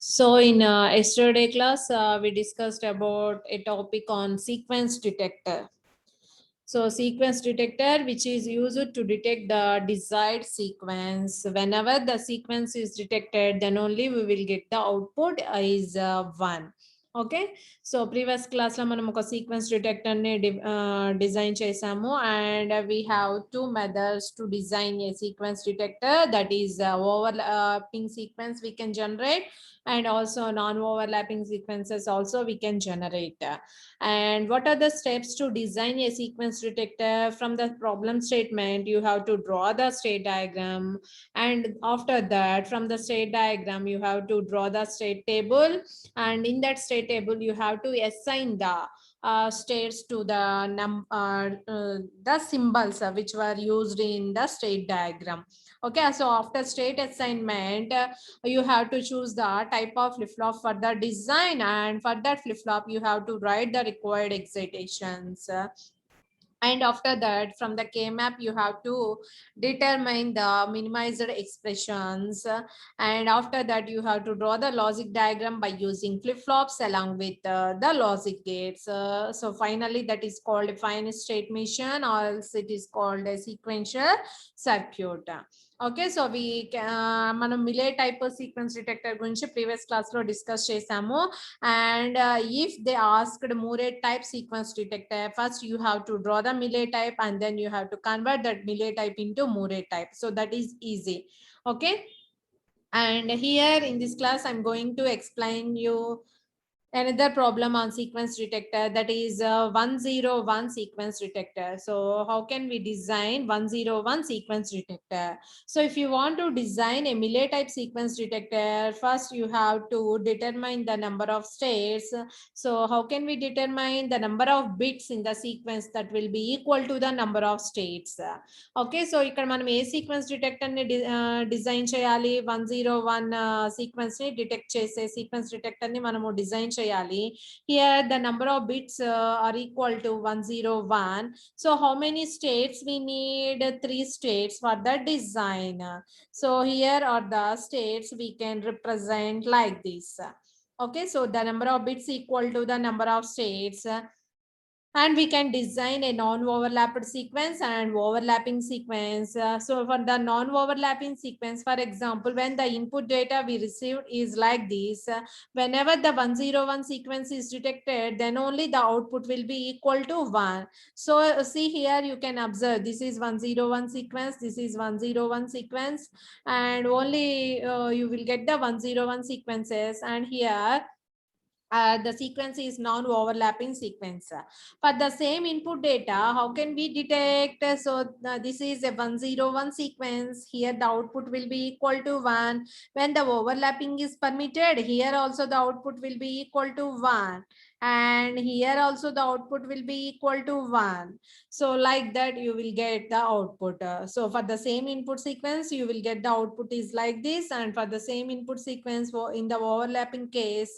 So in yesterday class, we discussed about a topic on sequence detector. So sequence detector, which is used to detect the desired sequence. Whenever the sequence is detected, then only we will get the output is 1. Okay, so previous class lo manam oka sequence detector ni design chesamu, and we have two methods to design a sequence detector, that is overlapping sequence we can generate, and also non-overlapping sequences also we can generate. And what are the steps to design a sequence detector? From the problem statement, you have to draw the state diagram. And after that, from the state diagram, you have to draw the state table. And in that state table, you have to assign the states to the symbols which were used in the state diagram. Okay, so after state assignment, you have to choose the type of flip-flop for the design, and for that flip-flop you have to write the required excitations. And after that, from the K-map, you have to determine the minimized expressions. And after that, you have to draw the logic diagram by using flip-flops along with the logic gates. So finally, that is called a finite state machine, or else it is called a sequential circuit. Okay, so మనం Milei type sequence detector గురించి previous class లో discuss చేసాము. And if they asked Murray type sequence detector, first you have to draw the Millet type, and then you have to convert that Millet type into Murray type. So that is easy. Okay, and here in this class I'm going to explain you another problem on sequence detector, that is 101 sequence detector. So how can we design 101 sequence detector? So if you want to design a Millet type sequence detector, first you have to determine the number of states. So how can we determine the number of bits in the sequence that will be equal to the number of states? Okay, so ఇక్కడ మనం ఏ sequence detector ని design చేయాలి? 101 sequence ని detect చేసే sequence detector ని మనము design చేయాలి. Here the number of bits are equal to 101. So how many states we need? 3 states for the design. So here are the states we can represent like this. Okay, so the number of bits equal to the number of states. And we can design a non-overlapped sequence and overlapping sequence. So for the non-overlapping sequence, for example, when the input data we received is like this, whenever the 101 sequence is detected, then only the output will be equal to 1. So see here, you can observe this is 101 sequence, this is 101 sequence, and only you will get the 101 sequences. And here the sequence is non-overlapping sequence. For the same input data, how can we detect? So this is a 101 sequence. Here the output will be equal to 1. When the overlapping is permitted, here also the output will be equal to 1. And here also the output will be equal to 1. So like that you will get the output. So for the same input sequence, you will get the output is like this. And for the same input sequence, in the overlapping case,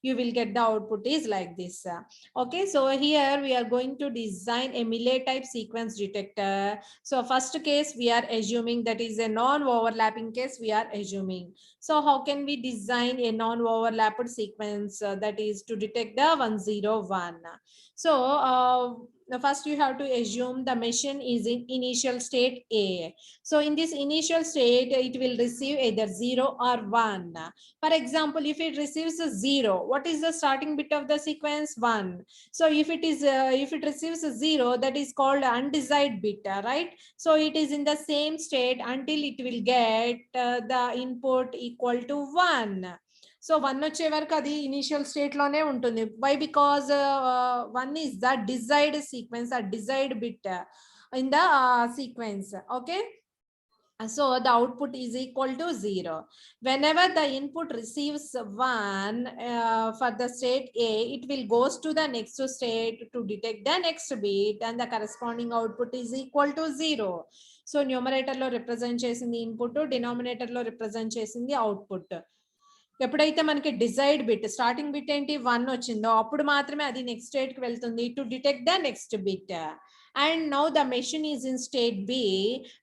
you will get the output is like this. Okay, so here we are going to design a Millet type sequence detector. So first case we are assuming that is a non-overlapping case we are assuming. So how can we design a non-overlapped sequence, that is to detect the 101? So first you have to assume the machine is in initial state A. So in this initial state, it will receive either 0 or 1. For example, if it receives a 0, what is the starting bit of the sequence? 1. So if it receives a 0, that is called undesired bit, right? So it is in the same state until it will get the input equal to 1. So 1 వచ్చే వరకు అది initial state లోనే ఉంటుంది. Why? Because 1 is the desired sequence, a desired bit in the sequence. Okay, so the output is equal to 0. Whenever the input receives 1 for the state A, it will goes to the next state to detect the next bit, and the corresponding output is equal to 0. So numerator lo represent chesindi input, denominator lo represent chesindi output. ఎప్పుడైతే మనకి desired bit starting bit ఏంటి 1 వచ్చిందో అప్పుడు మాత్రమే అది next state కి వెళ్తుంది to detect the next bit. and now the machine is in state B.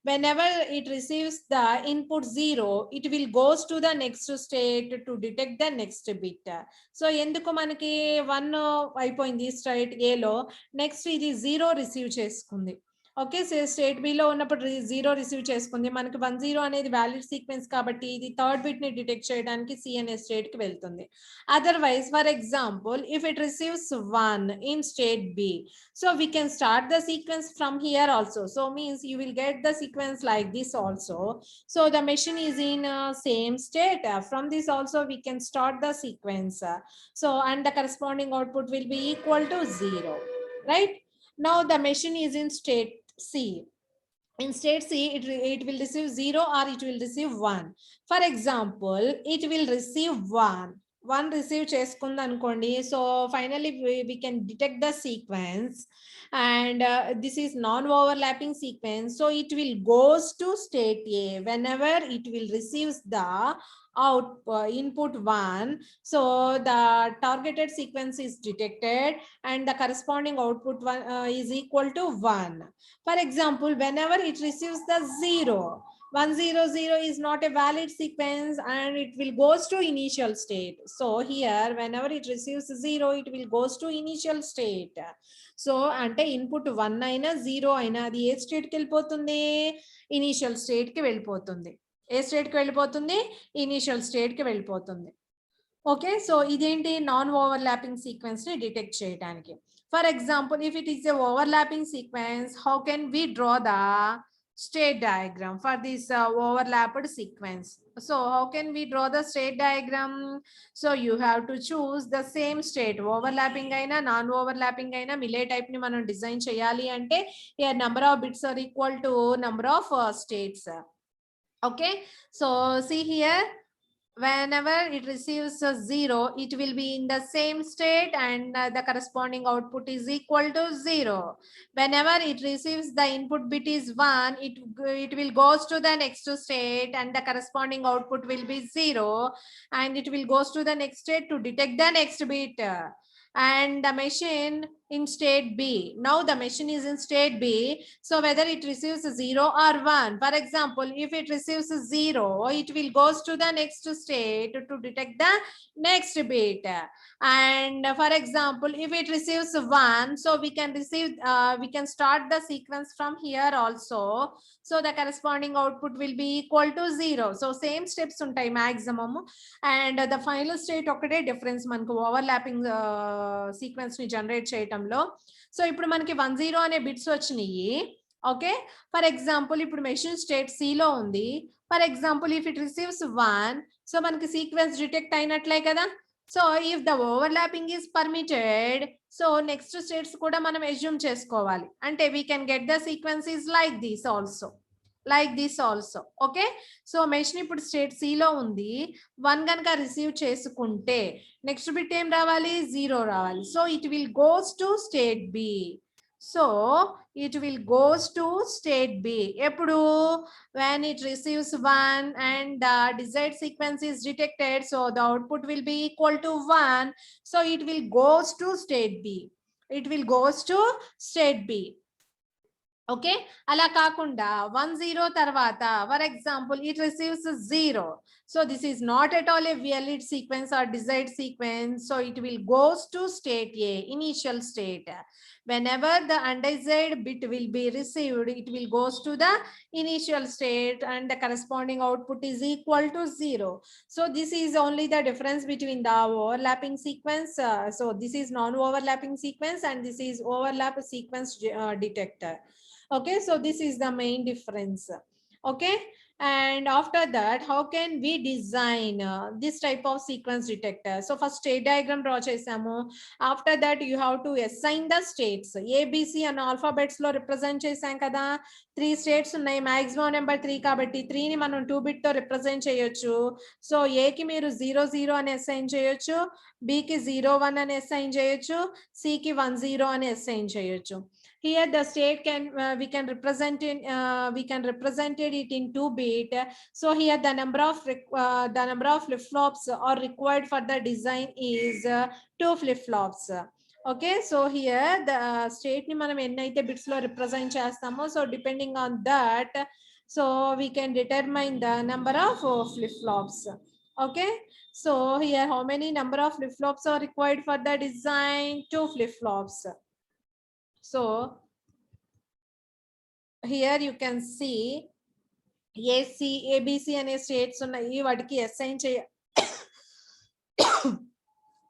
Whenever it receives the input 0, it will goes to the next state to detect the next bit. So ఎందుకు మనకి 1 అయిపోయింది state A లో, next ఇది 0 receive చేసుకుంది. Okay, state B లో ఉన్నప్పుడు 0 receive చేసుకుంది, మనకి 10 అనేది వ్యాలిడ్ సీక్వెన్స్ కాబట్టి ఇది థర్డ్ బిట్ ని డిటెక్ట్ చేయడానికి సి అనే స్టేట్ కి వెళ్తుంది. Otherwise for example if it receives 1 in state B, so we can start the sequence from here also, so means you will get the sequence like this also. So the machine is in same state, from this also we can start the sequence. So and the corresponding output will be equal to 0, right? Now the machine is in state C. In state C, it will receive 0 or it will receive 1. For example, it will receive 1 receive చేసుకుంది అనుకోండి. So finally we can detect the sequence, and this is non-overlapping sequence. So it will goes to state A whenever it will receives the input 1. So the targeted sequence is detected and the corresponding output is equal to 1. For example, whenever it receives the 0, 100 is not a valid sequence and it will goes to initial state. So here whenever it receives 0, it will goes to initial state. So ante input 1 aina 0 aina adi A state కి వెళ్ళిపోతుంది, initial state కి వెళ్ళిపోతుంది. ఏ state కి వెళ్ళిపోతుంది, initial state కి వెళ్ళిపోతుంది. Okay, so ఇదేంటి non overlapping sequence ని డిటెక్ట్ చేయడానికి. For example if it is a overlapping sequence, how can we draw the state diagram for this overlapped sequence? So how can we draw the state diagram? So you have to choose the same state, overlapping aina non overlapping aina mile type ni manam design cheyali ante here number of bits are equal to number of states. Okay, so see here, whenever it receives a 0, it will be in the same state and the corresponding output is equal to 0. Whenever it receives the input bit is 1, it will goes to the next state and the corresponding output will be 0, and it will goes to the next state to detect the next bit. And the machine in state B, now the machine is in state B, so whether it receives 0 or 1, for example if it receives 0, it will goes to the next state to detect the next bit. And for example if it receives 1, so we can start the sequence from here also, so the corresponding output will be equal to 0. So same steps untai maximum, and the final state ఒకటే difference మనకు overlapping sequence ని generate చేయటంలో. So ఇప్పుడు మనకి 10 అనే bits వచ్చినాయి. Okay, for example ఇప్పుడు machine state C లో ఉంది. For example if it receives 1, so మనకి సీక్వెన్స్ డిటెక్ట్ అయినట్లే కదా. So if the overlapping is permitted, so next states కూడా మనం అజ్యూమ్ చేసుకోవాలి. అంటే we can get the sequence is like this also, like this also. Okay, so machine ఇప్పుడు state C లో ఉంది, 1 కనుక రిసీవ్ చేసుకుంటే నెక్స్ట్ బిట్ ఏం రావాలి, 0 రావాలి. So it will goes to state B. So it will goes to state B ఎప్పుడు, when it receives 1 and the desired sequence is detected, so the output will be equal to 1. So it will goes to state B, it will goes to state B. Okay, అలా కాకుండా 10 తర్వాత for example it receives 0, so this is not at all a valid sequence or desired sequence, so it will goes to state A, initial state. Whenever the undesired bit will be received, it will goes to the initial state and the corresponding output is equal to 0. So this is only the difference between the overlapping sequence. So this is non-overlapping sequence and this is overlap sequence detector. Okay, so this is the main difference. Okay, and after that how can we design this type of sequence detector? So first state diagram draw chesamu. After that you have to assign the states, A B C and alphabets lo represent chesam kada. 3 states unnai, maximum number 3 kabatti 3 ni manam 2 bit to represent cheyochu. So A ki meeru 0 0 ani assign cheyochu, B ki 0 1 ani assign cheyochu, C ki 1 0 ani assign cheyochu. Here the state can we can represent it in 2 bit. So here the number of flip flops are required for the design is 2 flip flops. Okay, so here the state ni manam ennaithe bits lo represent chestamo, so depending on that, so we can determine the number of flip flops. Okay, so here how many number of flip flops are required for the design? 2 flip flops. So here you can see ABC అనే states ఉన్నాయి, వాటికి assign చేయ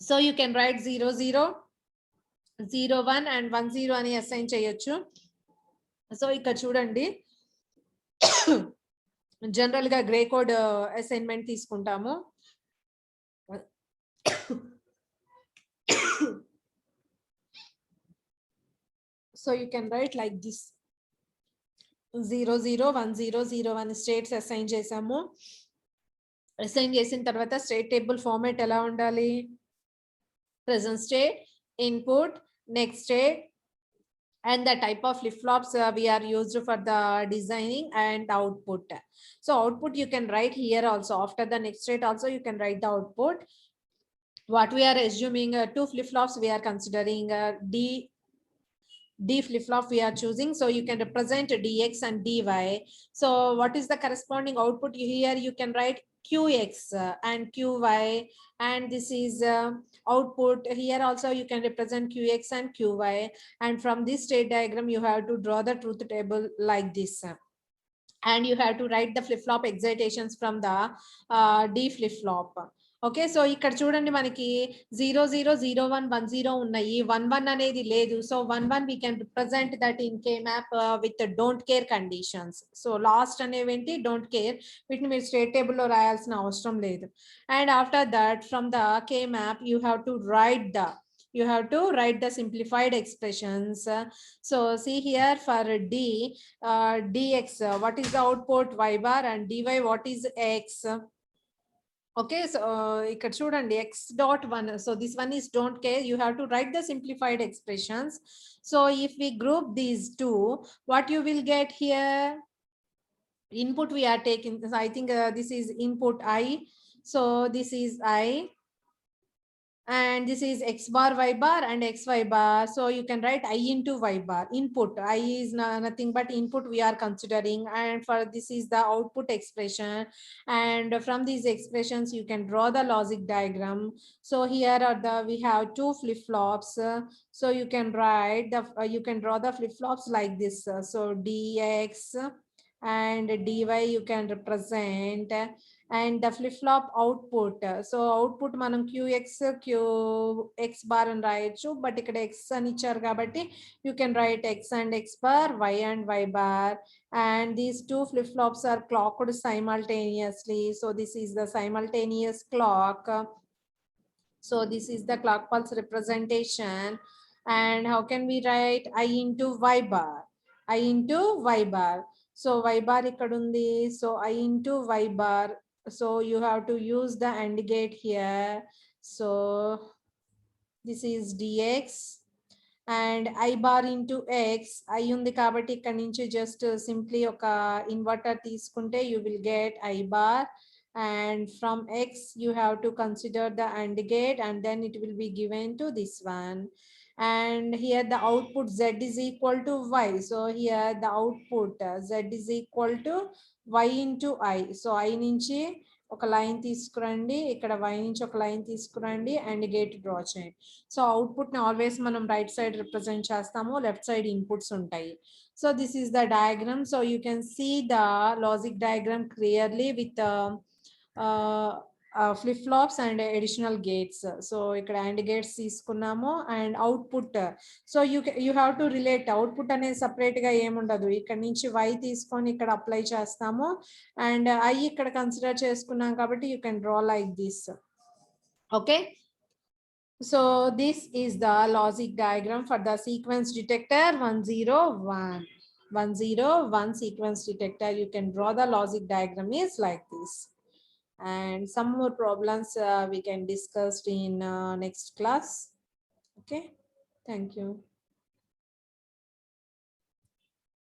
so you can write 0 0 0 1 and 1 0 అని assign చేయొచ్చు. So ఇక్కడ చూడండి, general గా grey code assignment తీసుకుంటాము. So you can write like this 0 0 1 0 0 1 states assign చేసాము. అసైన్ చేసిన తర్వాత స్టేట్ టేబుల్ ఫార్మాట్ ఎలా ఉండాలి? present state, input, next state, and the type of flip-flops we are used for the designing, and output. So output you can write here also. After the next state also you can write the output. What we are assuming, 2 flip-flops we are considering, D flip-flop we are choosing, so you can represent dx and dy. So what is the corresponding output? Here you can write qx and qy, and this is output. Here also you can represent qx and qy, and from this state diagram you have to draw the truth table like this, and you have to write the flip-flop excitations from the D flip-flop. Okay, so ఇక్కడ చూడండి మనకి 0 0 0 1 1 0 ఉన్నాయి, 1 1 అనేది లేదు. So 1 1 we can represent that in K map with don't care conditions. So last అనేవి ఏంటి? Don't care. వీటిని మీరు స్టేట్ టేబుల్ లో రాయాల్సిన అవసరం లేదు. And after that from the K map you have to write the simplified expressions. So see here for D, dx, what is the output? Y bar, and dy, what is x? Okay, so ikkada chudandi x dot 1, so this one is don't care. You have to write the simplified expressions. So if we group these two, what you will get here? Input we are taking, so I think this is input I, so this is I, and this is x bar, y bar, and xy bar. So you can write I into y bar. Input I is nothing but input we are considering, and for this is the output expression, and from these expressions you can draw the logic diagram. So here are we have 2 flip-flops, so you can write the you can draw the flip-flops like this. So dx and dy you can represent, and the flip-flop output. So output manam qx qx bar and రాయొచ్చు, but ikkada x అని ఇచ్చారు కాబట్టి you can write x and x bar, y and y bar, and these 2 flip-flops are clocked simultaneously. So this is the simultaneous clock. So this is the clock pulse representation. And how can we write I into y bar? I into y bar. So y bar ikkada undi, so I into y bar. So you have to use the AND gate here. So this is dx, and I bar into x. I undi kabatti ikkadi nunchi just simply oka inverter teeskunte you will get I bar, and from x you have to consider the AND gate, and then it will be given to this one. And here the output z is equal to y. So here the output z is equal to y into I. So I నుంచి ఒక line తీసుకురండి, ఇక్కడ y నుంచి ఒక line తీసుకురండి, and gate draw చేయండి. So output ని always మనం రైట్ సైడ్ రిప్రజెంట్ చేస్తాము, లెఫ్ట్ సైడ్ ఇన్పుట్స్ ఉంటాయి. So this is the diagram. So you can see the logic diagram clearly with flip-flops and additional gates. So ikkada AND gates తీసుకున్నాము, and output. So you have to relate output అనేది separate గా ఏముండదు. ఇక్కడ నుంచి y తీసుకొని ఇక్కడ apply చేస్తాము, and I ఇక్కడ కన్సిడర్ చేసుకున్నాం కాబట్టి you can draw like this. Okay, so this is the logic diagram for the sequence detector 101 sequence detector. You can draw the logic diagram is like this. And some more problems we can discuss in next class. Okay, thank you.